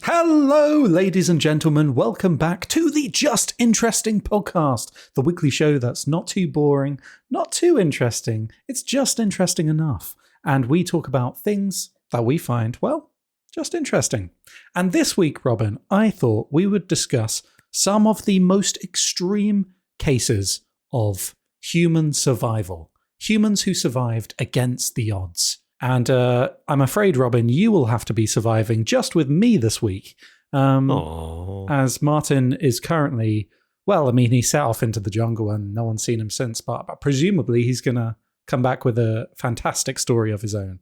Hello, ladies and gentlemen. Welcome back to the Just Interesting podcast, the weekly show that's not too boring, not too interesting. It's just interesting enough. And we talk about things that we find, well, just interesting. And this week, Robin, I thought we would discuss some of the most extreme cases of human survival. Humans who survived against the odds. And I'm afraid, Robin, you will have to be surviving just with me this week. As Martin is currently, well, I mean, he set off into the jungle and no one's seen him since, but presumably he's going to come back with a fantastic story of his own.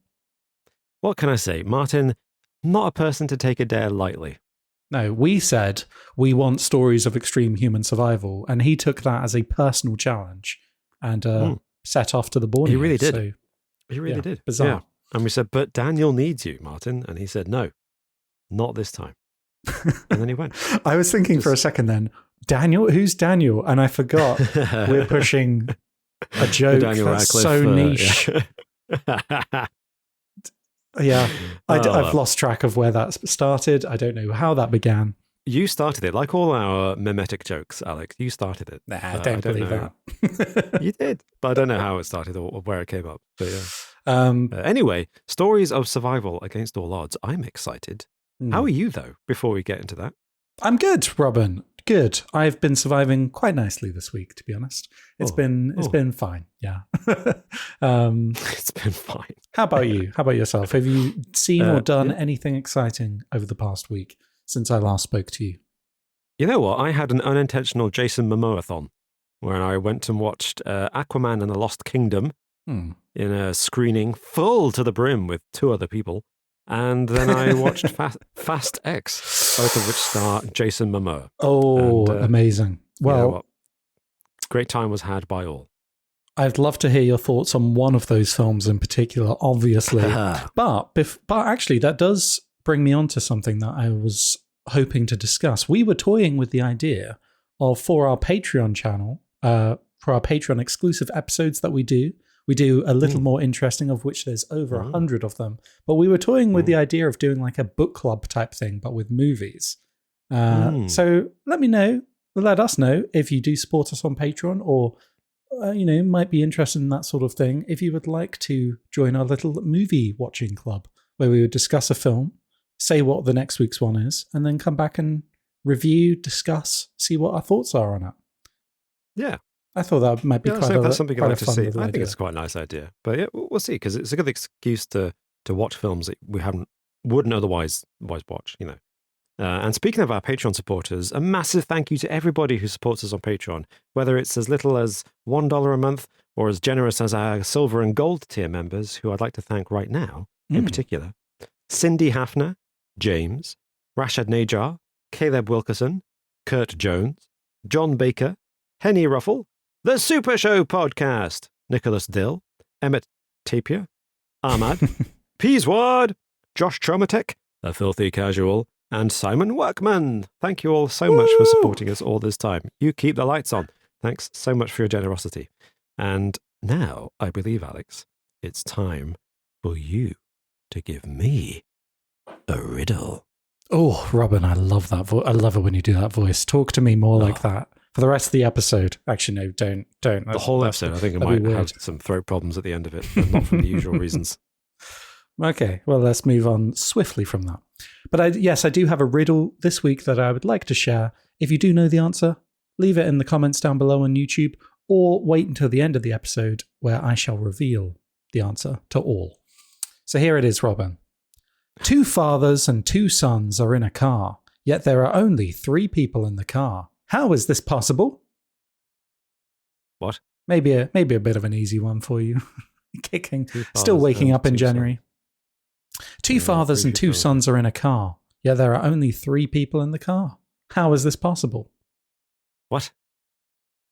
What can I say? Martin, not a person to take a dare lightly. No, we said we want stories of extreme human survival, and he took that as a personal challenge and set off to the Borneo. He really did. So, he really did. Bizarre. Yeah. And we said, but Daniel needs you, Martin. And he said, no, not this time. And then he went. I was thinking for a second then, Daniel? Who's Daniel? And I forgot we're pushing a joke Daniel that's Radcliffe, so niche. Yeah. I've lost track of where that started. I don't know how that began. You started it, like all our mimetic jokes, Alex. You started it. Nah, I don't believe that. You did, but I don't know how it started or where it came up. But yeah. Anyway, stories of survival against all odds. I'm excited. How are you, though, before we get into that? I'm good, Robin. Good. I've been surviving quite nicely this week, to be honest. It's been fine. Yeah. It's been fine. How about you? How about yourself? Have you seen or done anything exciting over the past week since I last spoke to you? You know what? I had an unintentional Jason Momoa-thon where I went and watched Aquaman and the Lost Kingdom in a screening full to the brim with two other people. And then I watched Fast X, both of which star Jason Momoa. Oh, and, amazing. Well, you know what? Great time was had by all. I'd love to hear your thoughts on one of those films in particular, obviously. but actually, that does bring me on to something that I was hoping to discuss. We were toying with the idea of, for our Patreon channel, for our Patreon exclusive episodes that we do a little more interesting, of which there's over 100 of them. But we were toying with the idea of doing like a book club type thing, but with movies. So let us know if you do support us on Patreon or, might be interested in that sort of thing. If you would like to join our little movie watching club where we would discuss a film, say what the next week's one is, and then come back and review, discuss, see what our thoughts are on it. Yeah. I thought that might be that's something I'd like to see. I think it's quite a nice idea. But yeah, we'll see, because it's a good excuse to watch films that we wouldn't otherwise watch, And speaking of our Patreon supporters, a massive thank you to everybody who supports us on Patreon, whether it's as little as $1 a month or as generous as our silver and gold tier members, who I'd like to thank right now, in particular. Cindy Hafner, James, Rashad Najar, Caleb Wilkerson, Kurt Jones, John Baker, Henny Ruffle, The Super Show Podcast, Nicholas Dill, Emmett Tapia, Ahmad, Peaswad, Josh Tromatek, A Filthy Casual, and Simon Workman. Thank you all so much for supporting us all this time. You keep the lights on. Thanks so much for your generosity. And now, I believe, Alex, it's time for you to give me a riddle. Oh, Robin, I love that voice. I love it when you do that voice. Talk to me more like that for the rest of the episode. Actually, no, don't. The whole episode, I think I might have some throat problems at the end of it, but not for the usual reasons. Okay, well, let's move on swiftly from that. But I do have a riddle this week that I would like to share. If you do know the answer, leave it in the comments down below on YouTube, or wait until the end of the episode where I shall reveal the answer to all. So here it is, Robin. 2 fathers and 2 sons are in a car, yet there are only 3 people in the car. How is this possible? What? Maybe a bit of an easy one for you. Kicking, still waking up in January. 2 fathers and 2 sons are in a car, yet there are only 3 people in the car. How is this possible? What?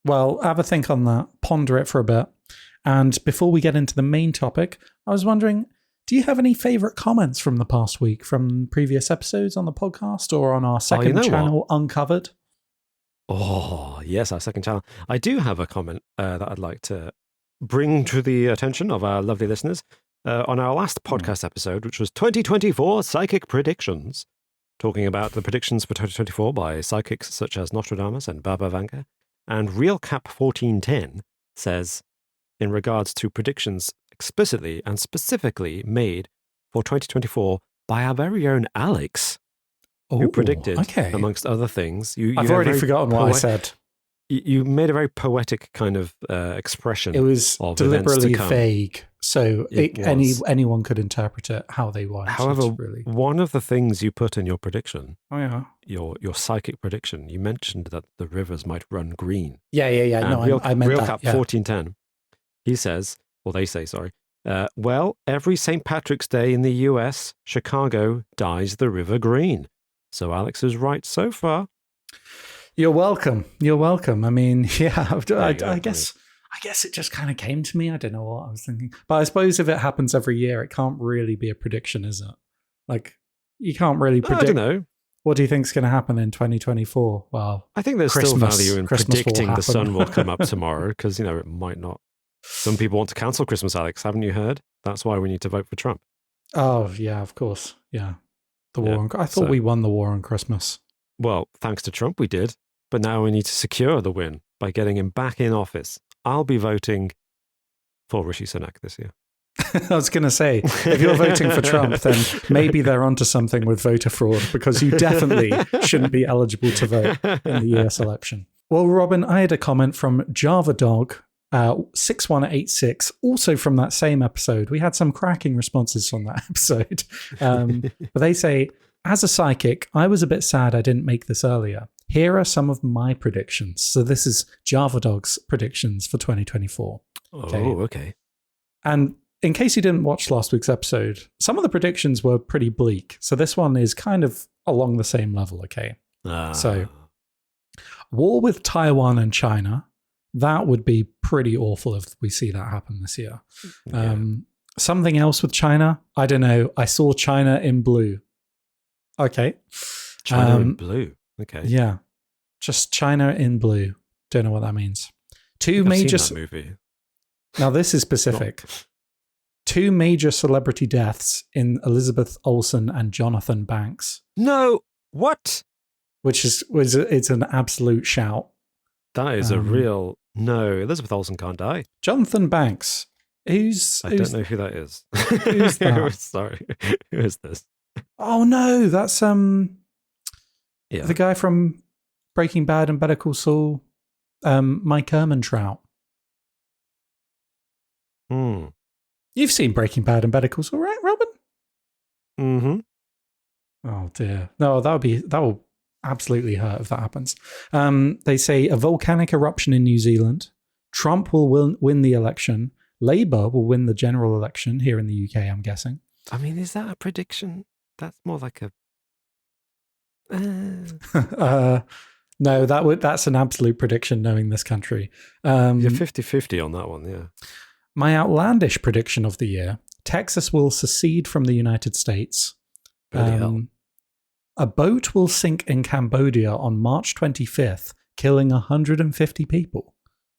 Well, have a think on that, ponder it for a bit. And before we get into the main topic, I was wondering, do you have any favourite comments from the past week, from previous episodes on the podcast or on our second channel, Uncovered? Oh, yes, our second channel. I do have a comment that I'd like to bring to the attention of our lovely listeners. On our last podcast episode, which was 2024 Psychic Predictions, talking about the predictions for 2024 by psychics such as Nostradamus and Baba Vanga. And RealCap1410 says, in regards to predictions explicitly and specifically made for 2024 by our very own Alex, who predicted, amongst other things. I've already forgotten what I said. You made a very poetic kind of expression. It was deliberately vague, so anyone could interpret it how they want. However, one of the things you put in your prediction, your psychic prediction, you mentioned that the rivers might run green. Yeah. No, I meant that. RealCap 1410, he says, or they say, sorry, well, every St. Patrick's Day in the US, Chicago dyes the river green. So Alex is right so far. You're welcome. I mean, yeah, I guess it just kind of came to me. I don't know what I was thinking. But I suppose if it happens every year, it can't really be a prediction, is it? Like, you can't really predict. I don't know. What do you think is going to happen in 2024? Well, I think there's still value in predicting the sun will come up tomorrow because, it might not. Some people want to cancel Christmas, Alex. Haven't you heard? That's why we need to vote for Trump. Oh, yeah, of course. Yeah. The war I thought we won the war on Christmas. Well, thanks to Trump, we did. But now we need to secure the win by getting him back in office. I'll be voting for Rishi Sunak this year. I was going to say, if you're voting for Trump, then maybe they're onto something with voter fraud because you definitely shouldn't be eligible to vote in the US election. Well, Robin, I had a comment from Java Dog 6186, also from that same episode. We had some cracking responses on that episode. But they say, as a psychic, I was a bit sad I didn't make this earlier. Here are some of my predictions. So this is Java Dog's predictions for 2024. Okay. And in case you didn't watch last week's episode, some of the predictions were pretty bleak. So this one is kind of along the same level, okay? So, war with Taiwan and China. That would be pretty awful if we see that happen this year. Yeah. Something else with China. I don't know. I saw China in blue. Okay. China in blue. Okay. Yeah. Just China in blue. Don't know what that means. Two major seen that movie. Now this is specific. Two major celebrity deaths in Elizabeth Olsen and Jonathan Banks. No. What? It's an absolute shout. That is a real no. Elizabeth Olsen can't die. Jonathan Banks. I don't know who that is. Who's that? Sorry. Who is this? Oh no, that's the guy from Breaking Bad and Better Call Saul, Mike Ehrmantraut. You've seen Breaking Bad and Better Call Saul, right, Robin? Mm-hmm. Oh dear. No, that will absolutely hurt if that happens. They say a volcanic eruption in New Zealand. Trump will win the election. Labour will win the general election here in the UK, I'm guessing. I mean, is that a prediction? That's more like a... No, that's an absolute prediction knowing this country. You're 50-50 on that one, yeah. My outlandish prediction of the year, Texas will secede from the United States. A boat will sink in Cambodia on March 25th, killing 150 people.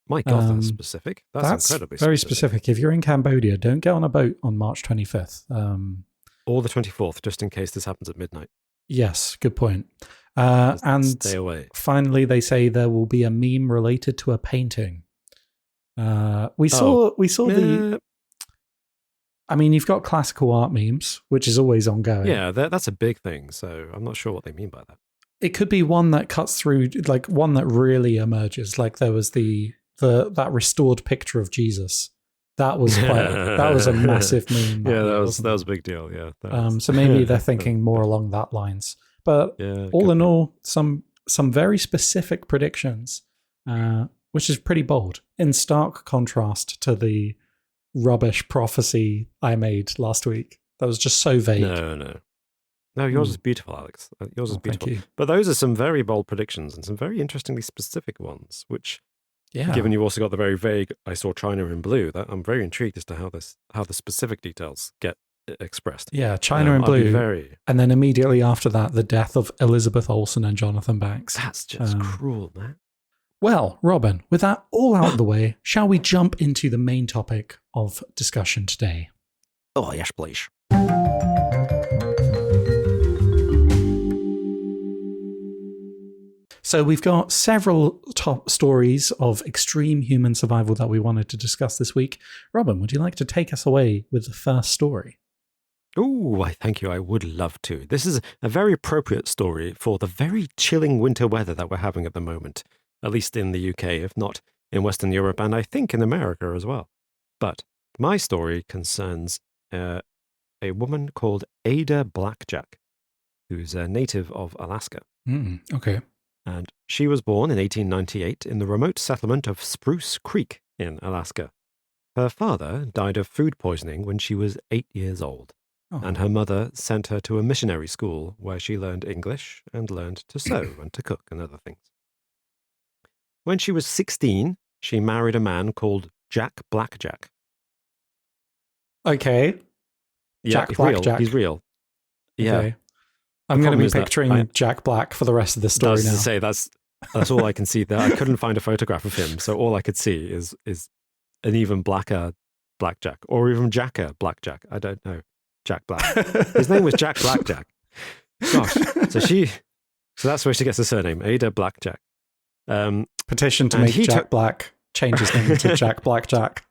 My God, that's specific. That's incredibly very specific. If you're in Cambodia, don't get on a boat on March 25th. Or the 24th, just in case this happens at midnight. Yes, good point. And stay away. Finally, they say there will be a meme related to a painting. We saw the... I mean, you've got classical art memes, which is always ongoing. Yeah, that's a big thing, so I'm not sure what they mean by that. It could be one that cuts through, like one that really emerges. Like there was that restored picture of Jesus. That was that was a massive meme. That was a big deal. Yeah. So maybe they're thinking more along that lines. But all in all, some very specific predictions, which is pretty bold, in stark contrast to the rubbish prophecy I made last week. That was just so vague. No, yours is beautiful, Alex. Yours is beautiful. Thank you. But those are some very bold predictions and some very interestingly specific ones, which, given you've also got the very vague, I saw China in blue, that I'm very intrigued as to how the specific details get expressed. Yeah, China in blue. And then immediately after that, the death of Elizabeth Olsen and Jonathan Banks. That's just cruel, man. Well, Robin, with that all out of the way, shall we jump into the main topic of discussion today? Oh, yes, please. So we've got several top stories of extreme human survival that we wanted to discuss this week. Robin, would you like to take us away with the first story? Oh, thank you. I would love to. This is a very appropriate story for the very chilling winter weather that we're having at the moment, at least in the UK, if not in Western Europe, and I think in America as well. But my story concerns a woman called Ada Blackjack, who's a native of Alaska. Okay. And she was born in 1898 in the remote settlement of Spruce Creek in Alaska. Her father died of food poisoning when she was 8 years old, and her mother sent her to a missionary school where she learned English and learned to sew and to cook and other things. When she was 16, she married a man called Jack Blackjack. Okay. Yeah, Jack Blackjack. He's real. Yeah. Okay. I'm going to be picturing Jack Black for the rest of the story now. To say, that's all I can see there. I couldn't find a photograph of him, so all I could see is an even blacker Blackjack, or even Jacker Blackjack. I don't know. Jack Black. His name was Jack Blackjack. Gosh. So that's where she gets the surname, Ada Blackjack. Petition to make Jack Black change his name to Jack Blackjack.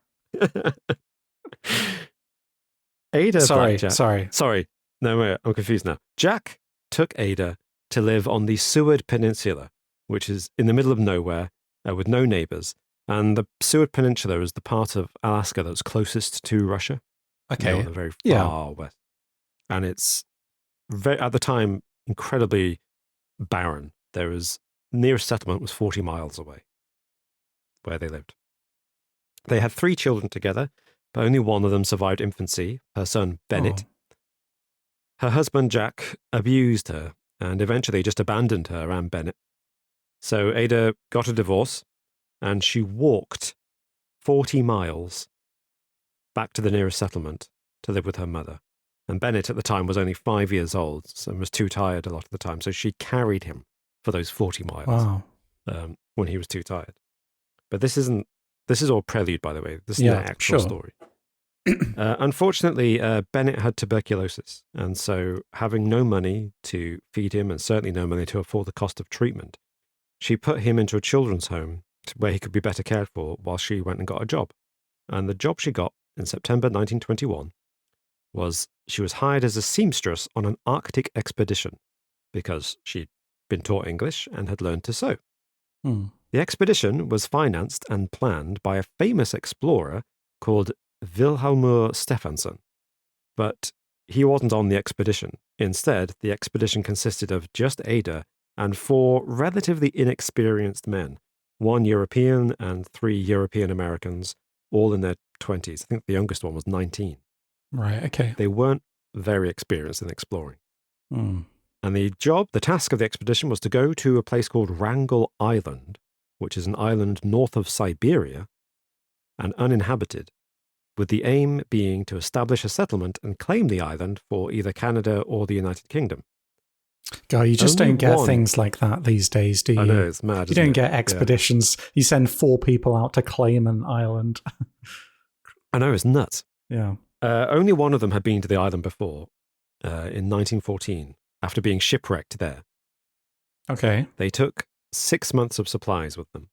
Ada Blackjack. Sorry. No, wait, I'm confused now. Jack took Ada to live on the Seward Peninsula, which is in the middle of nowhere with no neighbors. And the Seward Peninsula is the part of Alaska that's closest to Russia. Okay. The very far west. And it's, at the time, incredibly barren. Nearest settlement was 40 miles away where they lived. They had 3 children together, but only one of them survived infancy, her son Bennett. Her husband Jack abused her and eventually just abandoned her and Bennett. So Ada got a divorce and she walked 40 miles back to the nearest settlement to live with her mother. And Bennett at the time was only 5 years old and was too tired a lot of the time. So she carried him for those 40 miles when he was too tired. But this is all prelude, by the way. This is the actual story. Unfortunately, Bennett had tuberculosis. And so having no money to feed him and certainly no money to afford the cost of treatment, she put him into a children's home where he could be better cared for while she went and got a job. And the job she got in September 1921 was she was hired as a seamstress on an Arctic expedition because she'd been taught English and had learned to sew. The expedition was financed and planned by a famous explorer called Vilhjalmur Stefansson. But he wasn't on the expedition. Instead, the expedition consisted of just Ada and 4 relatively inexperienced men, 1 European and 3 European Americans, all in their 20s. I think the youngest one was 19. Right, okay. They weren't very experienced in exploring. And the task of the expedition was to go to a place called Wrangel Island, which is an island north of Siberia and uninhabited, with the aim being to establish a settlement and claim the island for either Canada or the United Kingdom. God, you just don't get things like that these days, do you? I know, it's mad. You don't get expeditions. Yeah. You send 4 people out to claim an island. I know, it's nuts. Yeah. Only one of them had been to the island before, in 1914, after being shipwrecked there. Okay. They took 6 months of supplies with them.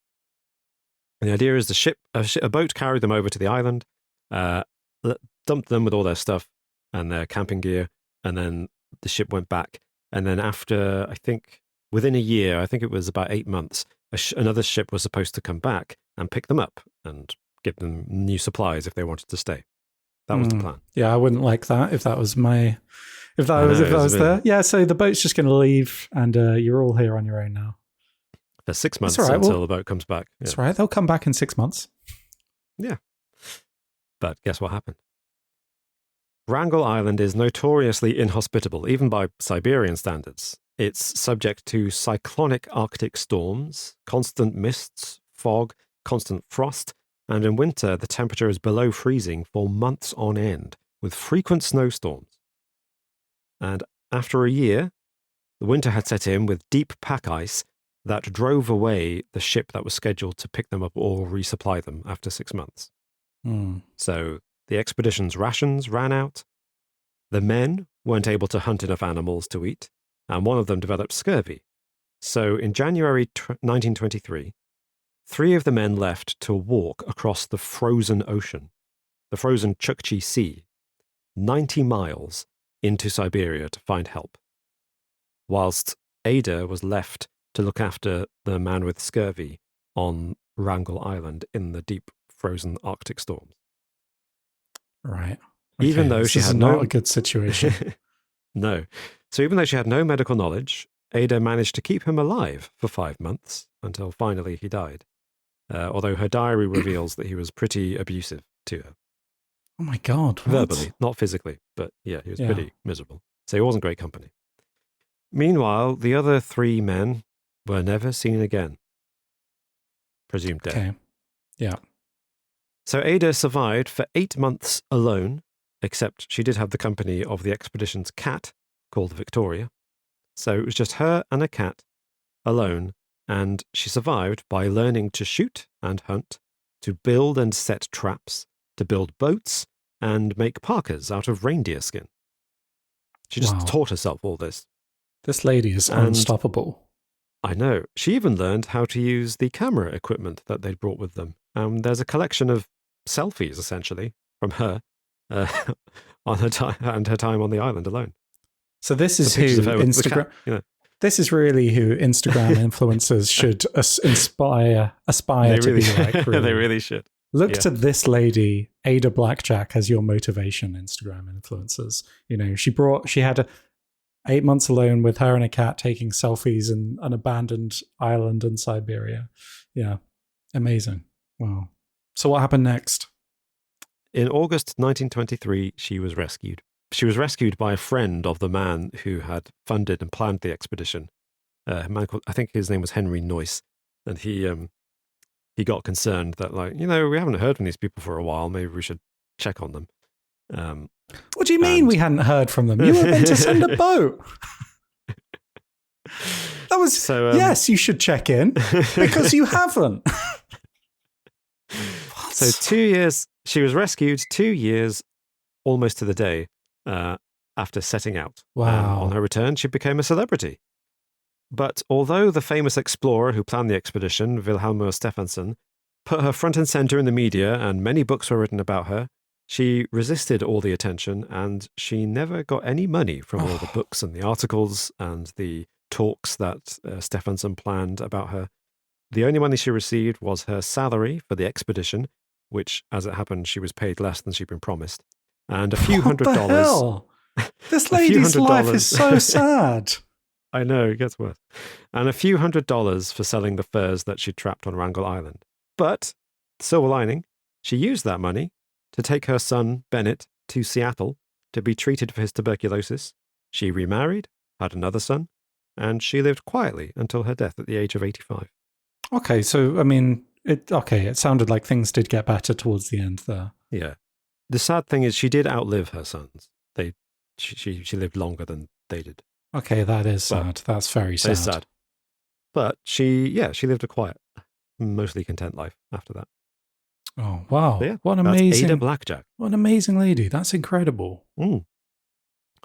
And the idea is a boat carried them over to the island, dumped them with all their stuff and their camping gear, and then the ship went back. And then after, I think, within a year, I think it was about 8 months, another ship was supposed to come back and pick them up and give them new supplies if they wanted to stay. That was the plan. Yeah, I wouldn't like that if that was there. Yeah, so the boat's just going to leave and you're all here on your own now. For 6 months until the boat comes back. Yeah. That's right. They'll come back in 6 months. Yeah. But guess what happened? Wrangel Island is notoriously inhospitable, even by Siberian standards. It's subject to cyclonic Arctic storms, constant mists, fog, constant frost, and in winter the temperature is below freezing for months on end, with frequent snowstorms. And after a year, the winter had set in with deep pack ice that drove away the ship that was scheduled to pick them up or resupply them after 6 months. So the expedition's rations ran out. The men weren't able to hunt enough animals to eat, and one of them developed scurvy. So in January 1923, 3 of the men left to walk across the frozen ocean, the frozen Chukchi Sea, 90 miles into Siberia to find help, whilst Ada was left to look after the man with scurvy on Wrangel Island in the deep frozen Arctic storms. Right. Even though she had not a good situation. No. So even though she had no medical knowledge, Ada managed to keep him alive for 5 months until finally he died. Although her diary reveals that he was pretty abusive to her. Oh my God. What? Verbally, not physically, but yeah, he was pretty miserable. So he wasn't great company. Meanwhile, the other 3 men were never seen again. Presumed dead. Okay. Yeah. So Ada survived for 8 months alone, except she did have the company of the expedition's cat, called Victoria. So it was just her and a cat alone, and she survived by learning to shoot and hunt, to build and set traps, to build boats, and make parkas out of reindeer skin. She just taught herself all this. This lady is unstoppable. I know. She even learned how to use the camera equipment that they'd brought with them. There's a collection of selfies, essentially, from her on her time and her time on the island alone. So this is who Instagram. This is really who Instagram influencers should aspire to be like. Really. They really should. Look to this lady, Ada Blackjack, as your motivation. Instagram influencers. You know, she had 8 months alone with her and a cat taking selfies in an abandoned island in Siberia. Yeah, amazing. Wow. So what happened next? In August 1923, she was rescued. She was rescued by a friend of the man who had funded and planned the expedition. A man called, I think his name was Henry Noyce. And he got concerned that, like, we haven't heard from these people for a while. Maybe we should check on them. What do you mean we hadn't heard from them? You were meant to send a boat. That was, yes, you should check in because you haven't. So 2 years, she was rescued 2 years, almost to the day, after setting out. Wow. On her return, she became a celebrity. But although the famous explorer who planned the expedition, Vilhelmur Stefansson, put her front and center in the media and many books were written about her, she resisted all the attention and she never got any money from all the books and the articles and the talks that Stefansson planned about her. The only money she received was her salary for the expedition, which, as it happened, she was paid less than she'd been promised. And a few $100. Hell? This lady's life is so sad. I know, it gets worse. And a few $100 for selling the furs that she'd trapped on Wrangel Island. But, silver lining, she used that money to take her son, Bennett, to Seattle to be treated for his tuberculosis. She remarried, had another son, and she lived quietly until her death at the age of 85. Okay, so, I mean, it sounded like things did get better towards the end there. Yeah. The sad thing is she did outlive her sons. She lived longer than they did. Okay, that is sad. That's very sad. It is sad. But she lived a quiet, mostly content life after that. Oh, wow. Yeah, what an amazing Ada Blackjack. What an amazing lady. That's incredible.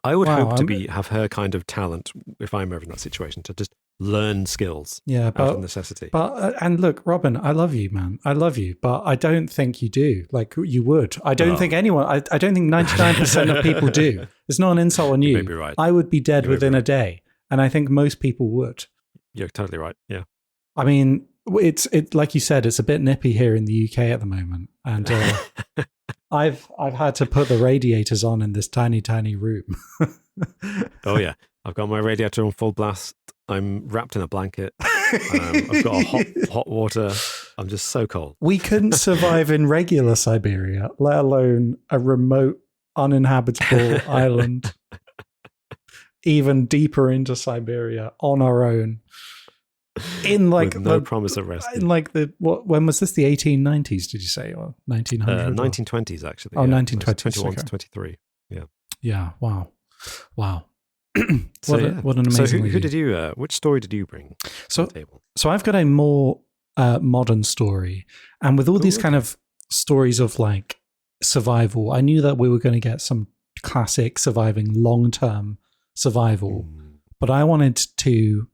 I would hope to have her kind of talent, if I'm ever in that situation, to just learn skills out of necessity. But and look, Robin, I love you, man. I love you, but I don't think you do. Like you would. I don't think anyone. I don't think 99% of people do. It's not an insult on you. You may be right. I would be dead within a day, and I think most people would. You're totally right. Yeah. I mean, it's like you said, it's a bit nippy here in the UK at the moment, and I've had to put the radiators on in this tiny room. Oh yeah, I've got my radiator on full blast. I'm wrapped in a blanket. I've got hot water. I'm just so cold. We couldn't survive in regular Siberia, let alone a remote, uninhabitable island. Even deeper into Siberia on our own. In like with no promise of rescue. In like when was this? The 1890s? Did you say, or 1900? 1920s actually. Oh, yeah. 1920s. 21 to 23. Yeah. Yeah. Wow. So, what an amazing. So who did you? Which story did you bring to the table? So I've got a more modern story, and with all these kind of stories of like survival, I knew that we were going to get some classic surviving long-term survival, but I wanted to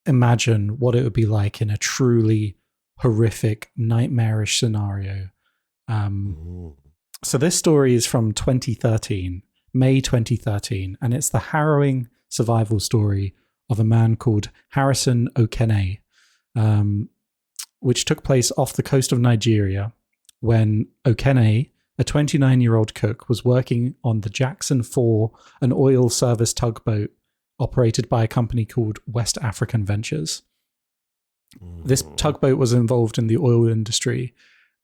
imagine what it would be like in a truly horrific, nightmarish scenario. So this story is from 2013, May 2013, and it's the harrowing survival story of a man called Harrison Okene, which took place off the coast of Nigeria when Okene, a 29-year-old cook, was working on the Jackson 4, an oil service tugboat operated by a company called West African Ventures. This tugboat was involved in the oil industry,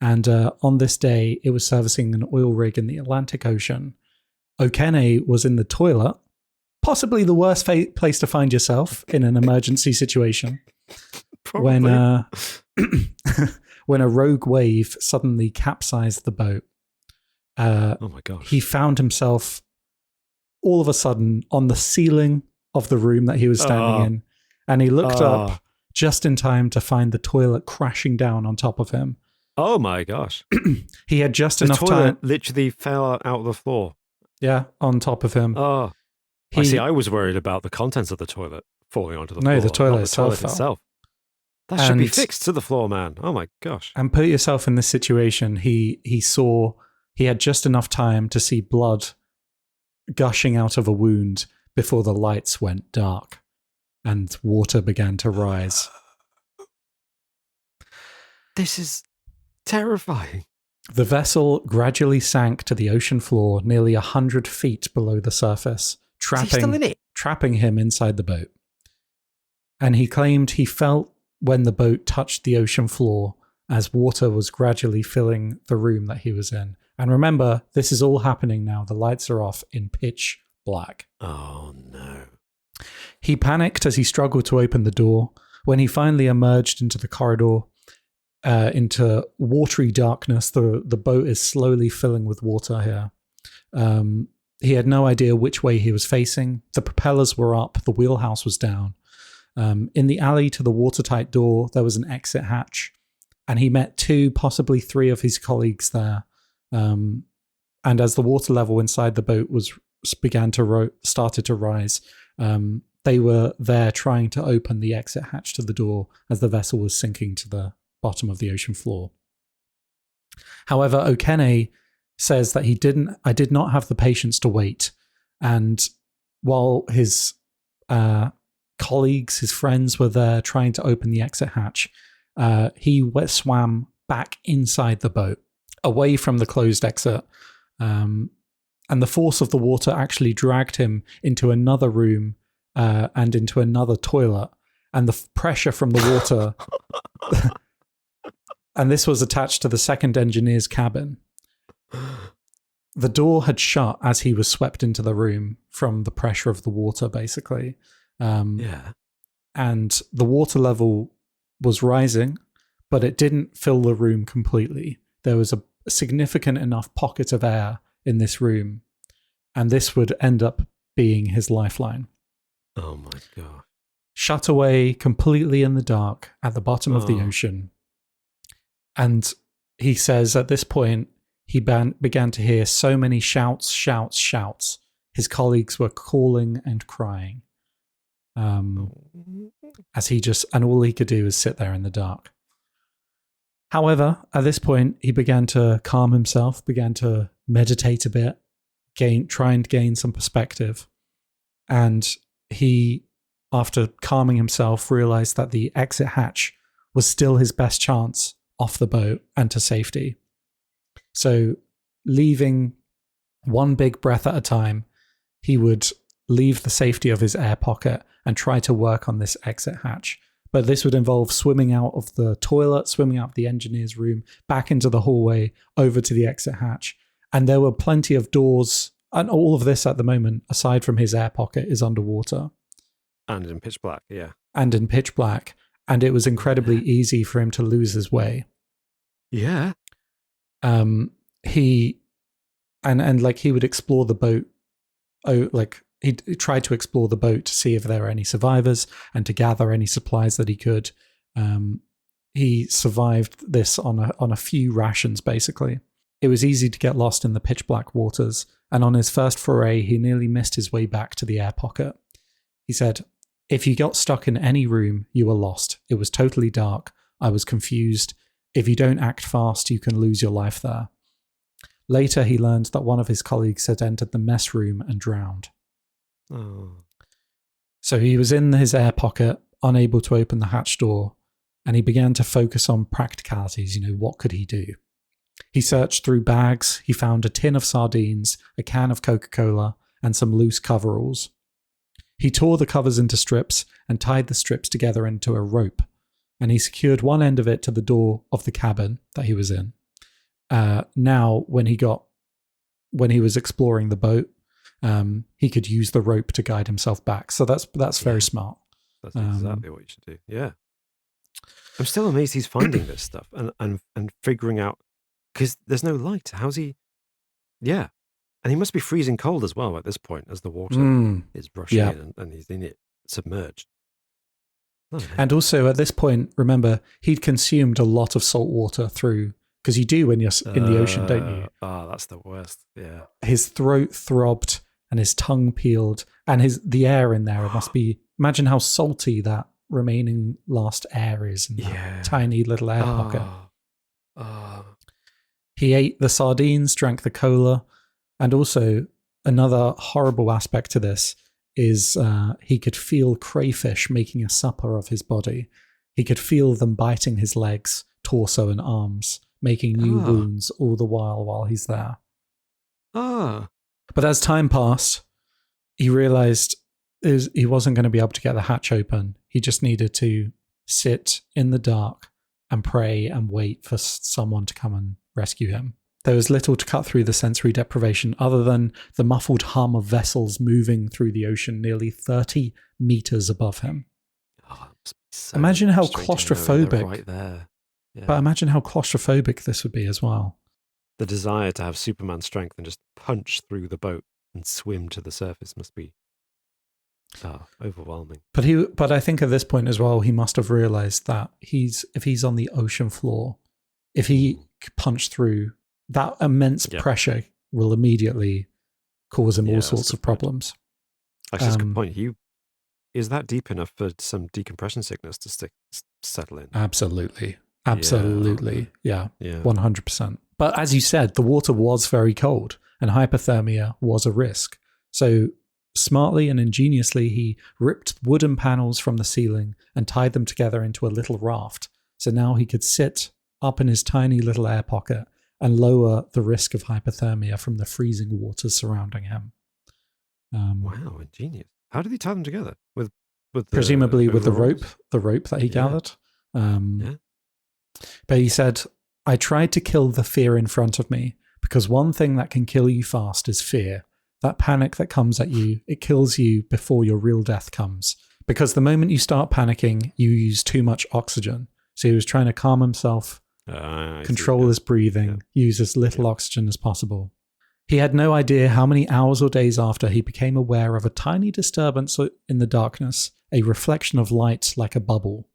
and on this day, it was servicing an oil rig in the Atlantic Ocean. Okene was in the toilet, possibly the worst place to find yourself in an emergency situation, when when a rogue wave suddenly capsized the boat. Oh my gosh. He found himself all of a sudden on the ceiling of the room that he was standing in, and he looked up just in time to find the toilet crashing down on top of him. Oh my gosh. He had just the enough toilet time. Literally fell out of the floor. Yeah, on top of him. Oh. I see, I was worried about the contents of the toilet falling onto the floor. No, the toilet not itself. itself. That should be fixed to the floor, man. Oh my gosh. And put yourself in this situation. He had just enough time to see blood gushing out of a wound before the lights went dark and water began to rise. This is terrifying. The vessel gradually sank to the ocean floor nearly 100 feet below the surface, trapping him inside the boat. And he claimed he felt when the boat touched the ocean floor as water was gradually filling the room that he was in. And remember, this is all happening now. The lights are off in pitch black. Oh, no. He panicked as he struggled to open the door. When he finally emerged into the corridor, into watery darkness, the boat is slowly filling with water here. He had no idea which way he was facing. The propellers were up. The wheelhouse was down. In the alley to the watertight door, there was an exit hatch, and he met 2, possibly 3 of his colleagues there. And as the water level inside the boat started to rise, they were there trying to open the exit hatch to the door as the vessel was sinking to the bottom of the ocean floor. However, Okene says that I did not have the patience to wait. And while his colleagues, his friends were there trying to open the exit hatch, he swam back inside the boat, away from the closed exit. And the force of the water actually dragged him into another room and into another toilet. And the pressure from the water... and this was attached to the second engineer's cabin. The door had shut as he was swept into the room from the pressure of the water, basically. And the water level was rising, but it didn't fill the room completely. There was a significant enough pocket of air in this room, and this would end up being his lifeline. Oh my God. Shut away completely in the dark at the bottom of the ocean. And he says at this point, he began to hear so many shouts. His colleagues were calling and crying. And all he could do was sit there in the dark. However, at this point, he began to calm himself, began to meditate a bit, try and gain some perspective. And he, after calming himself, realized that the exit hatch was still his best chance off the boat and to safety. So, leaving one big breath at a time, he would leave the safety of his air pocket and try to work on this exit hatch. But this would involve swimming out of the toilet, swimming out of the engineer's room, back into the hallway, over to the exit hatch. And there were plenty of doors, and all of this at the moment, aside from his air pocket, is underwater. And in pitch black, yeah. And in pitch black. And it was incredibly easy for him to lose his way. Yeah. He would explore the boat. He tried to explore the boat to see if there were any survivors and to gather any supplies that he could. He survived this on a few rations, basically. It was easy to get lost in the pitch black waters, and on his first foray, he nearly missed his way back to the air pocket. He said, If you got stuck in any room, you were lost. It was totally dark. I was confused. If you don't act fast, you can lose your life there. Later, he learned that one of his colleagues had entered the mess room and drowned. Oh. So he was in his air pocket, unable to open the hatch door, and he began to focus on practicalities. What could he do? He searched through bags. He found a tin of sardines, a can of Coca-Cola, and some loose coveralls. He tore the covers into strips and tied the strips together into a rope, and he secured one end of it to the door of the cabin that he was in. Now, when he was exploring the boat, he could use the rope to guide himself back. So that's very smart. That's exactly what you should do. Yeah. I'm still amazed he's finding this stuff and figuring out, because there's no light. How's he? Yeah. And he must be freezing cold as well at this point as the water is rushing in and he's in it submerged. Oh, and also at this point, remember, he'd consumed a lot of salt water through, because you do when you're in the ocean, don't you? Oh, that's the worst. Yeah. His throat throbbed and his tongue peeled, and the air in there must be, imagine how salty that remaining last air is in that tiny little air pocket. He ate the sardines, drank the cola, and also another horrible aspect to this is he could feel crayfish making a supper of his body. He could feel them biting his legs, torso, and arms, making new wounds all the while he's there. But as time passed, he realized he wasn't going to be able to get the hatch open. He just needed to sit in the dark and pray and wait for someone to come and rescue him. There was little to cut through the sensory deprivation other than the muffled hum of vessels moving through the ocean nearly 30 meters above him. So imagine how claustrophobic. Right there. Yeah. But imagine how claustrophobic this would be as well. The desire to have Superman strength and just punch through the boat and swim to the surface must be overwhelming. But I think at this point as well, he must have realized that if he's on the ocean floor, if he punched through, that immense pressure will immediately cause him all sorts of problems. Actually, that's a good point. Is that deep enough for some decompression sickness to settle in? Absolutely. Yeah. 100%. But as you said, the water was very cold and hypothermia was a risk. So smartly and ingeniously, he ripped wooden panels from the ceiling and tied them together into a little raft. So now he could sit up in his tiny little air pocket and lower the risk of hypothermia from the freezing waters surrounding him. Wow, ingenious. How did he tie them together? With presumably with the rope that he gathered. But he said, I tried to kill the fear in front of me, because one thing that can kill you fast is fear. That panic that comes at you, it kills you before your real death comes. Because the moment you start panicking, you use too much oxygen. So he was trying to calm himself, control his breathing, use as little oxygen as possible. He had no idea how many hours or days after he became aware of a tiny disturbance in the darkness, a reflection of light like a bubble.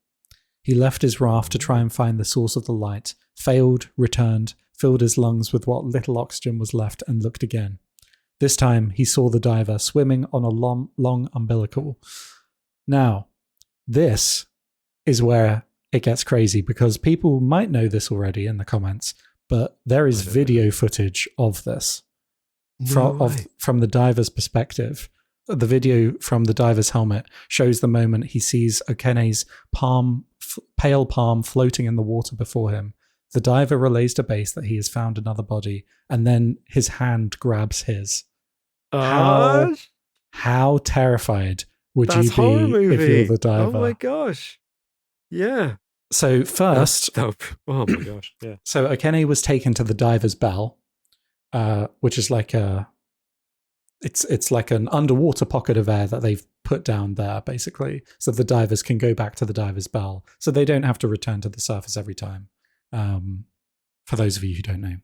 He left his raft to try and find the source of the light, failed, returned, filled his lungs with what little oxygen was left, and looked again. This time, he saw the diver swimming on a long umbilical. Now, this is where it gets crazy, because people might know this already in the comments, but there is video footage of this from the diver's perspective. The video from the diver's helmet shows the moment he sees Okene's pale palm floating in the water before him. The diver relays to base that he has found another body, and then his hand grabs his. How terrified would you be if you're the diver? Oh my gosh. Yeah. So first... Oh my gosh, yeah. So Okene was taken to the diver's bell, which is like it's like an underwater pocket of air that they've put down there, basically, so the divers can go back to the diver's bell, so they don't have to return to the surface every time, for those of you who don't know.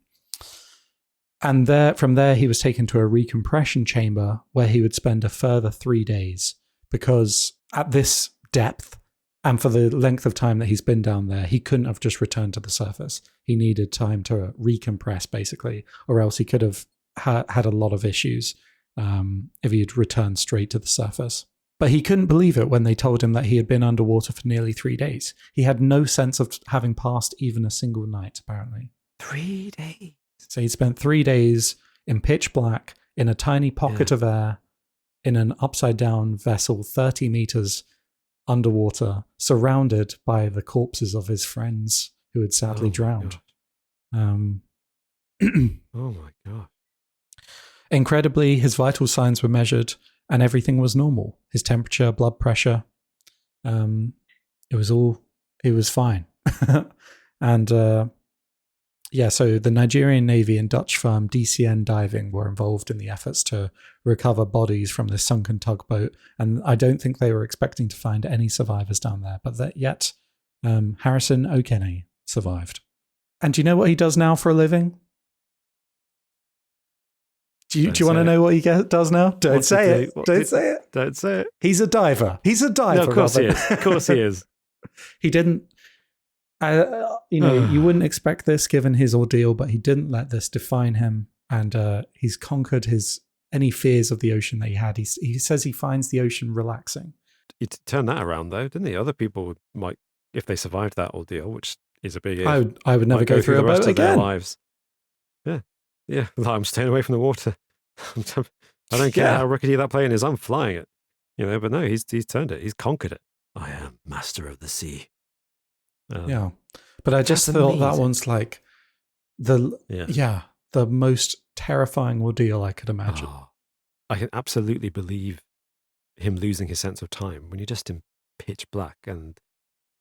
And from there, he was taken to a recompression chamber where he would spend a further 3 days, because at this depth, and for the length of time that he's been down there, he couldn't have just returned to the surface. He needed time to recompress, basically, or else he could have had a lot of issues if he had returned straight to the surface. But he couldn't believe it when they told him that he had been underwater for nearly 3 days. He had no sense of having passed even a single night, apparently. 3 days. So he spent 3 days in pitch black, in a tiny pocket of air, in an upside-down vessel 30 meters underwater, surrounded by the corpses of his friends who had sadly drowned. Oh my God. Incredibly, his vital signs were measured and everything was normal. His temperature, blood pressure, it was fine. And so the Nigerian Navy and Dutch firm DCN Diving were involved in the efforts to recover bodies from this sunken tugboat. And I don't think they were expecting to find any survivors down there, but yet Harrison Okene survived. And do you know what he does now for a living? Do you want to know what he does now? Don't say it. Don't say it. Don't say it. He's a diver. He's a diver. No, of course he is. Of course he is. He didn't, you wouldn't expect this given his ordeal, but he didn't let this define him. And he's conquered any fears of the ocean that he had. He says he finds the ocean relaxing. He turned that around though, didn't he? Other people might, if they survived that ordeal, which is a big if, I would never go through the a rest boat of their again. lives. Yeah. I'm staying away from the water. I don't care how rickety that plane is. I'm flying it. But no, he's turned it. He's conquered it. I am master of the sea. But I just thought that one's like the most terrifying ordeal I could imagine. I can absolutely believe him losing his sense of time when you're just in pitch black, and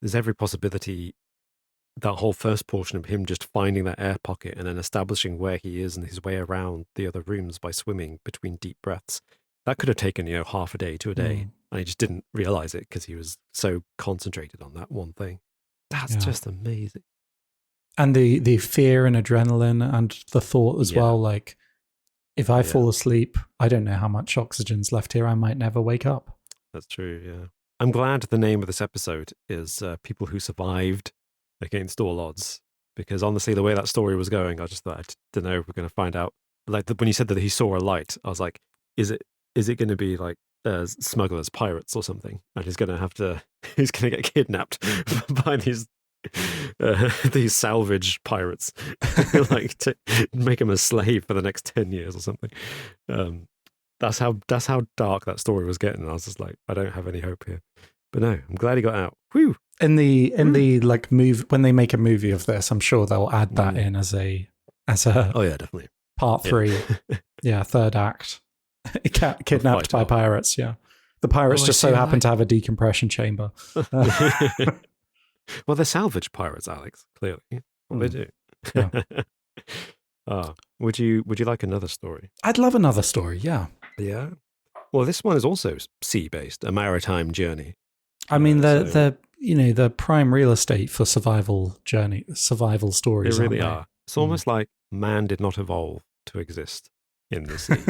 there's every possibility that whole first portion of him just finding that air pocket and then establishing where he is and his way around the other rooms by swimming between deep breaths. That could have taken, half a day to a day, and he just didn't realize it because he was so concentrated on that one thing. That's just amazing. And the fear and adrenaline and the thought as well, like, if I fall asleep, I don't know how much oxygen's left here. I might never wake up. That's true, yeah. I'm glad the name of this episode is People Who Survived Against All Odds, because honestly, the way that story was going, I just thought, I don't know if we're going to find out. Like when you said that he saw a light, I was like, is it going to be like smugglers, pirates or something? And he's going to get kidnapped by these salvage pirates, like to make him a slave for the next 10 years or something. That's how dark that story was getting. And I was just like, I don't have any hope here. But no, I'm glad he got out. Whew. In the like move, when they make a movie of this, I'm sure they'll add that in as a oh yeah, definitely part 3, third act. Kidnapped by pirates. Yeah, the pirates just so happen to have a decompression chamber. Well, they're salvage pirates, Alex. Clearly, they do. Yeah. Would you like another story? I'd love another story. Yeah. Yeah. Well, this one is also sea-based, a maritime journey. I mean, the prime real estate for survival stories. They really are. It's almost like man did not evolve to exist in the sea.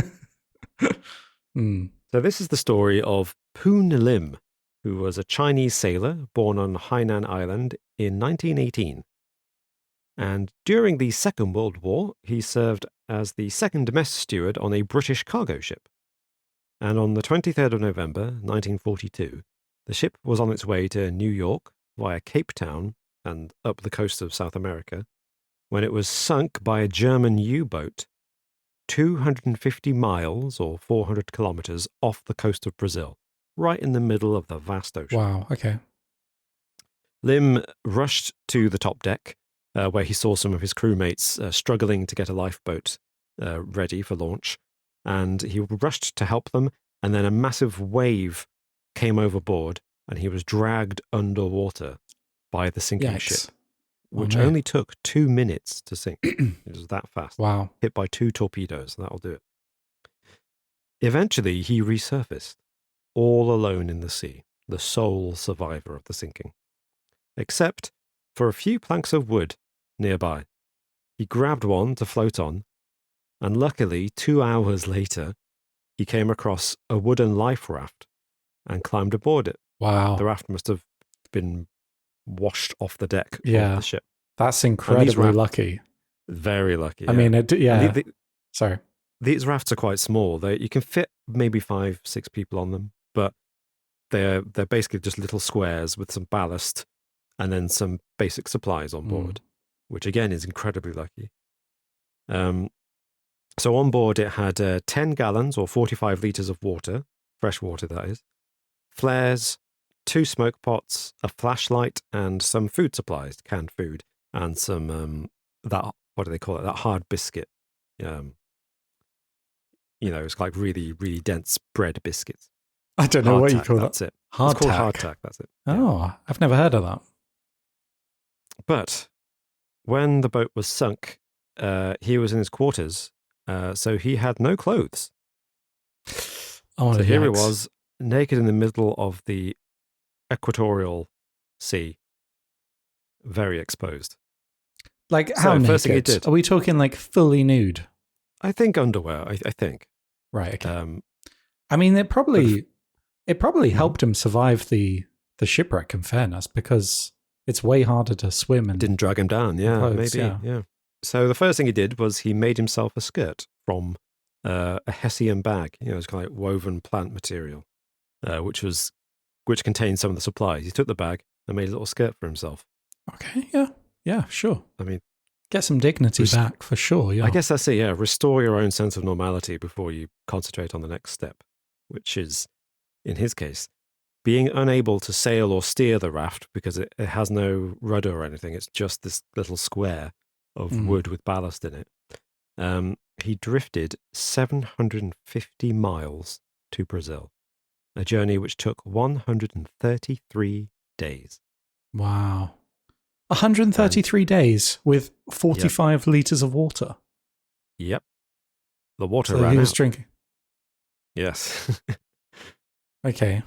So this is the story of Poon Lim, who was a Chinese sailor born on Hainan Island in 1918. And during the Second World War, he served as the second mess steward on a British cargo ship. And on the 23rd of November, 1942, the ship was on its way to New York via Cape Town and up the coast of South America when it was sunk by a German U-boat 250 miles or 400 kilometers off the coast of Brazil, right in the middle of the vast ocean. Wow, okay. Lim rushed to the top deck, where he saw some of his crewmates struggling to get a lifeboat ready for launch, and he rushed to help them, and then a massive wave came overboard, and he was dragged underwater by the sinking ship, which only took 2 minutes to sink. It was that fast. Wow. Hit by 2 torpedoes, that'll do it. Eventually, he resurfaced, all alone in the sea, the sole survivor of the sinking. Except for a few planks of wood nearby. He grabbed one to float on, and luckily, 2 hours later, he came across a wooden life raft and climbed aboard it. Wow. The raft must have been washed off the deck of the ship. That's incredibly lucky. Very lucky. I mean, sorry. These rafts are quite small. You can fit maybe 5-6 people on them, but they're basically just little squares with some ballast and then some basic supplies on board, which again is incredibly lucky. So on board it had 10 gallons or 45 litres of water, fresh water that is, flares, 2 smoke pots, a flashlight, and some food supplies, canned food, and some, what do they call it, that hard biscuit. It's like really, really dense bread biscuits. I don't know what you call that. That's it. Hardtack. It's called hardtack, that's it. Oh, Yeah. I've never heard of that. But when the boat was sunk, he was in his quarters, so he had no clothes. Oh, so here he was, naked in the middle of the equatorial sea, very exposed. Like, how naked? First thing he did, are we talking like fully nude? I think underwear. I think. Right. Okay. I mean, it probably helped him survive the shipwreck. In fairness, because it's way harder to swim and didn't drag him down. Yeah, clothes, maybe. Yeah. So the first thing he did was he made himself a skirt from a hessian bag. It's kind of like woven plant material, which contained some of the supplies. He took the bag and made a little skirt for himself. Okay. Yeah. Sure. I mean, get some dignity back for sure. Yeah. I guess that's it. Yeah. Restore your own sense of normality before you concentrate on the next step, which is, in his case, being unable to sail or steer the raft because it has no rudder or anything. It's just this little square of wood with ballast in it. He drifted 750 miles to Brazil, a journey which took 133 days. Wow. 133 days with 45 litres of water. Yep. The water so ran he was out. Drinking. Yes. Okay.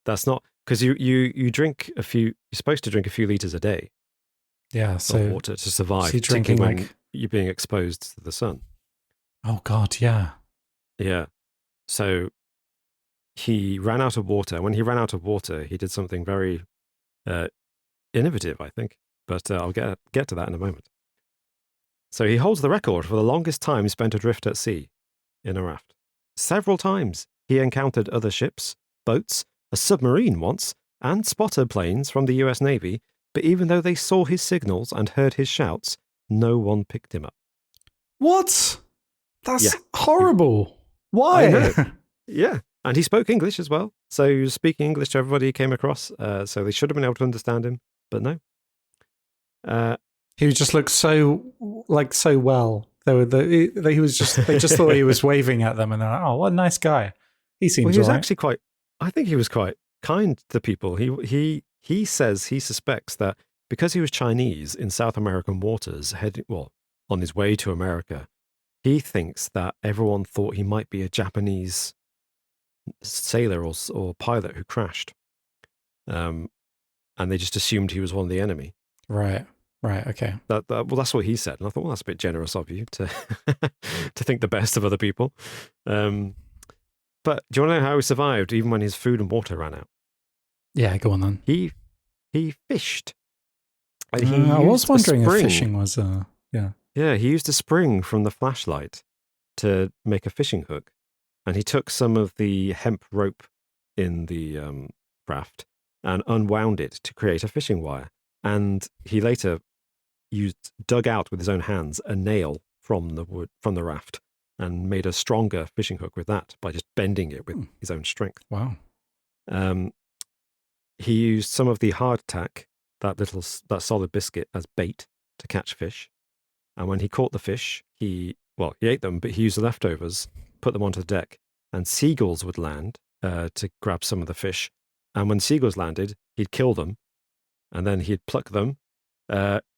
That's not because you drink a few. You're supposed to drink a few liters a day. Yeah, so of water to survive. So drinking when you're being exposed to the sun. Oh God, yeah. Yeah. So he ran out of water. When he ran out of water, he did something very innovative, I think. But I'll get to that in a moment. So he holds the record for the longest time spent adrift at sea in a raft. Several times he encountered other ships, boats, a submarine once, and spotter planes from the US Navy, but even though they saw his signals and heard his shouts, no one picked him up. What? That's horrible. Why? I know. Yeah. And he spoke English as well. So he was speaking English to everybody he came across. So they should have been able to understand him, but no. He just looked so well. They just thought he was waving at them and they're like, oh, what a nice guy. He seems he was right. actually I think he was quite kind to people. He says he suspects that because he was Chinese in South American waters, on his way to America, he thinks that everyone thought he might be a Japanese sailor or pilot who crashed. And they just assumed he was one of the enemy. Right, okay. That's what he said. And I thought, well, that's a bit generous of you to to think the best of other people. But do you want to know how he survived even when his food and water ran out? Yeah, go on then. He fished. I was wondering if fishing was Yeah, he used a spring from the flashlight to make a fishing hook. And he took some of the hemp rope in the raft and unwound it to create a fishing wire. And he later dug out with his own hands a nail from the wood from the raft and made a stronger fishing hook with that by just bending it with his own strength. Wow. He used some of the hardtack, that solid biscuit, as bait to catch fish. And when he caught the fish, he ate them, but he used the leftovers, put them onto the deck, and seagulls would land to grab some of the fish. And when seagulls landed, he'd kill them, and then he'd pluck them.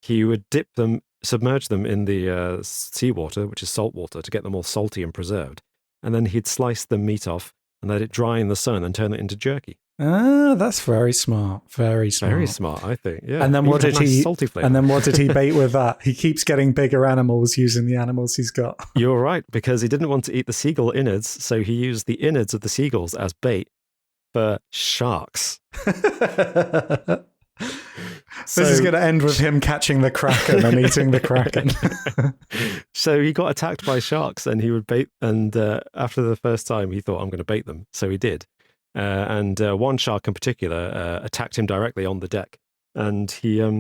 He would dip them, submerge them in the seawater, which is salt water, to get them all salty and preserved. And then he'd slice the meat off and let it dry in the sun and turn it into jerky. Ah, that's very smart. Very smart. Very smart, I think. Yeah. And then what did he? Salty flavor. And then what did he bait with that? He keeps getting bigger animals using the animals he's got. You're right, because he didn't want to eat the seagull innards, so he used the innards of the seagulls as bait for sharks. This is going to end with him catching the kraken and eating the kraken. So he got attacked by sharks, and he would bait. And after the first time, he thought, "I'm going to bait them." So he did, and one shark in particular attacked him directly on the deck. And he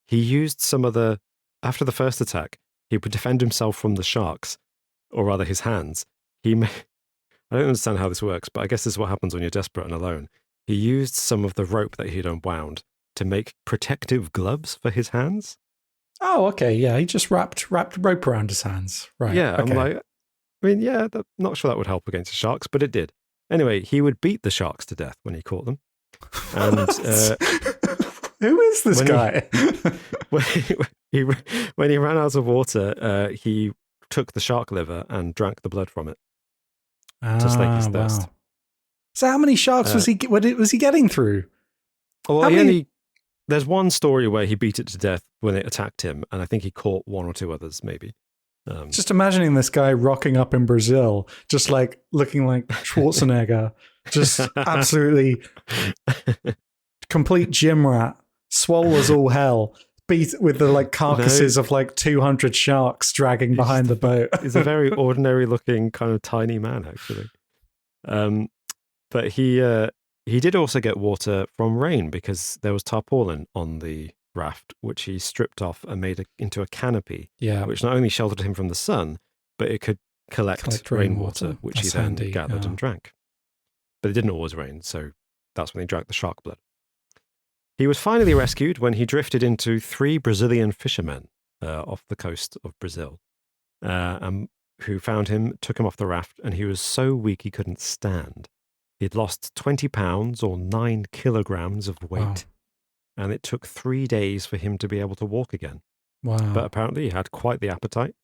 used some of the, after the first attack, he would defend himself from the sharks, or rather his hands. I don't understand how this works, but I guess this is what happens when you're desperate and alone. He used some of the rope that he'd unwound to make protective gloves for his hands. Oh, okay. Yeah, he just wrapped rope around his hands. Right. Yeah, okay. I'm like, I mean, yeah, not sure that would help against the sharks, but it did. Anyway, he would beat the sharks to death when he caught them. And who is this guy? When he ran out of water, he took the shark liver and drank the blood from it to slake his thirst. Wow. So how many sharks was he getting through? Well, there's one story where he beat it to death when it attacked him, and I think he caught one or two others, maybe. Just imagining this guy rocking up in Brazil, just like looking like Schwarzenegger, just absolutely complete gym rat, swole as all hell, beat with the like carcasses of like 200 sharks dragging behind the boat. He's a very ordinary looking kind of tiny man, actually. But he did also get water from rain because there was tarpaulin on the raft, which he stripped off and made into a canopy, which not only sheltered him from the sun, but it could collect rainwater, which he then gathered and drank. But it didn't always rain, so that's when he drank the shark blood. He was finally rescued when he drifted into 3 Brazilian fishermen off the coast of Brazil, who found him, took him off the raft, and he was so weak he couldn't stand. He'd lost 20 pounds or 9 kilograms of weight. Wow. And it took 3 days for him to be able to walk again. Wow. But apparently he had quite the appetite,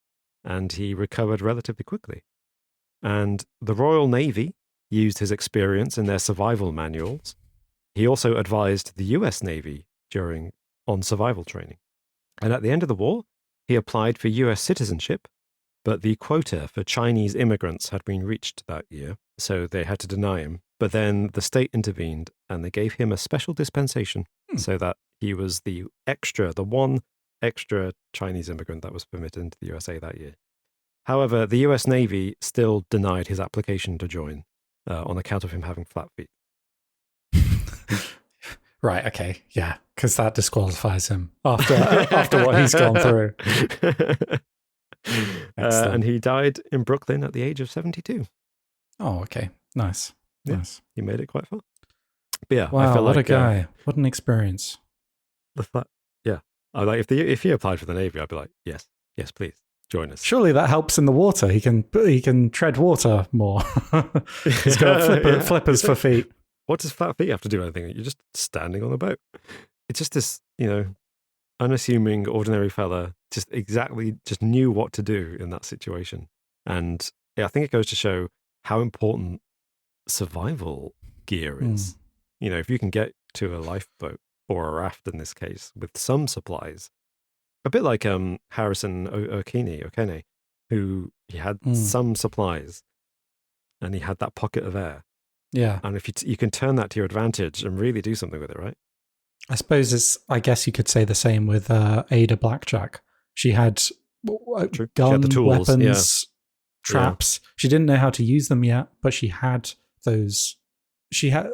and he recovered relatively quickly. And the Royal Navy used his experience in their survival manuals. He also advised the US Navy on survival training. And at the end of the war, he applied for US citizenship, but the quota for Chinese immigrants had been reached that year, so they had to deny him. But then the state intervened, and they gave him a special dispensation so that he was the one extra Chinese immigrant that was permitted into the USA that year. However, the US Navy still denied his application to join on account of him having flat feet. Right, okay, yeah, because that disqualifies him after what he's gone through. And he died in Brooklyn at the age of 72. Oh, okay, nice. Yeah, nice. He made it quite far. But yeah, wow, I feel what like a guy! What an experience. I like if he applied for the Navy, I'd be like, yes, please join us. Surely that helps in the water. He can tread water more. He's got flippers for feet. What does flat feet have to do with anything? You're just standing on a boat. It's just this, unassuming, ordinary fella, just knew what to do in that situation. And I think it goes to show how important survival gear is. If you can get to a lifeboat or a raft in this case with some supplies, a bit like Harrison Okene, who he had some supplies and he had that pocket of air. Yeah. And if you can turn that to your advantage and really do something with it, right? I guess you could say the same with Ada Blackjack. She had gun, weapons, traps. Yeah. She didn't know how to use them yet, but she had those. She had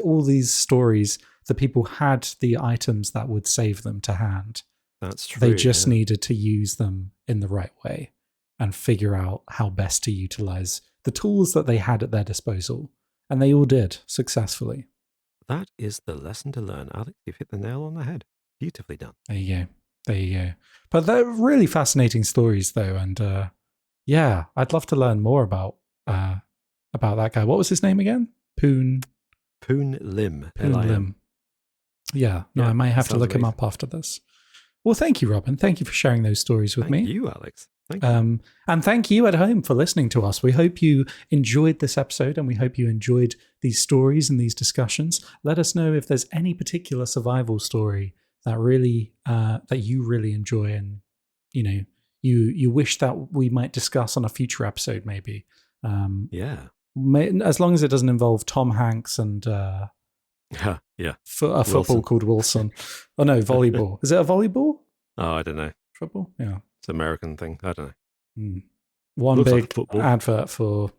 all these stories. The people had the items that would save them to hand. That's true. They just needed to use them in the right way and figure out how best to utilize the tools that they had at their disposal. And they all did successfully. That is the lesson to learn, Alex. You've hit the nail on the head. Beautifully done. There you go. But they're really fascinating stories, though. And I'd love to learn more about that guy. What was his name again? Poon Lim. Poon Lim. Yeah, I might have to look him up after this. Well, thank you, Robin. Thank you for sharing those stories with me. Thank you, Alex. Thank you. And thank you at home for listening to us. We hope you enjoyed this episode, and we hope you enjoyed these stories and these discussions. Let us know if there's any particular survival story that really that you really enjoy, and you wish that we might discuss on a future episode, maybe. As long as it doesn't involve Tom Hanks and a football called Wilson. Oh no, volleyball. Is it a volleyball? Oh, I don't know. Football? Yeah. It's an American thing. I don't know. One Looks big like football. advert for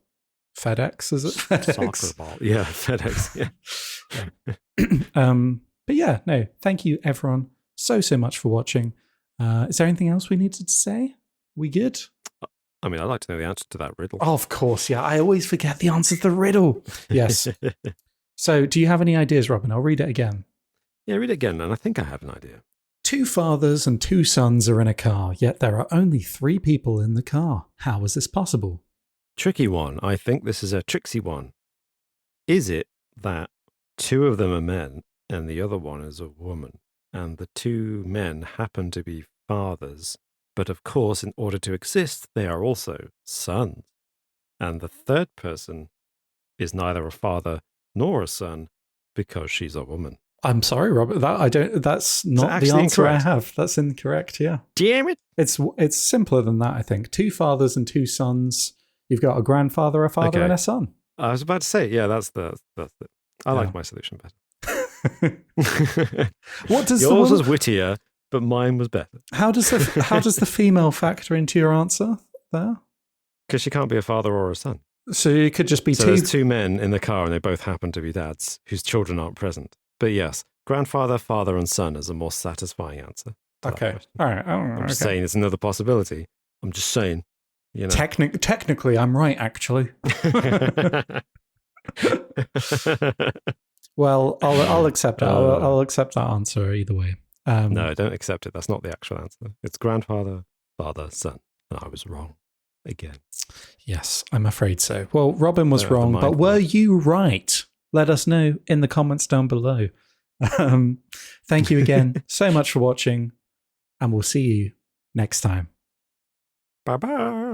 FedEx, is it? FedEx. Soccer ball. Yeah, FedEx. Yeah. But yeah, no, thank you everyone so much for watching. Is there anything else we needed to say? We good? I mean, I'd like to know the answer to that riddle. Oh, of course, yeah. I always forget the answer to the riddle. Yes. So do you have any ideas, Robin? I'll read it again. Yeah, read it again, and I think I have an idea. 2 fathers and 2 sons are in a car, yet there are only 3 people in the car. How is this possible? Tricky one. I think this is a tricksy one. Is it that 2 of them are men and the other one is a woman, and the 2 men happen to be fathers, but of course, in order to exist, they are also sons, and the third person is neither a father nor a son because she's a woman? I'm sorry, Robert. That's not the answer incorrect? I have. That's incorrect. Yeah. Damn it! It's simpler than that. I think 2 fathers and 2 sons. You've got a grandfather, a father, and a son. I was about to say, yeah, that's it. I like my solution better. What does yours was wittier, but mine was better. How does the female factor into your answer there? Because she can't be a father or a son. So it could just be so 2. There's 2 men in the car, and they both happen to be dads whose children aren't present. But yes, grandfather, father, and son is a more satisfying answer. Okay. All right. I'm just saying it's another possibility. I'm just saying, you know. Technically, I'm right, actually. Well, I'll accept it. I'll accept that answer either way. No, don't accept it. That's not the actual answer. It's grandfather, father, son. And I was wrong again. Yes, I'm afraid so. Well, Robin was wrong, but were you right? Let us know in the comments down below. Thank you again so much for watching, and we'll see you next time. Bye-bye.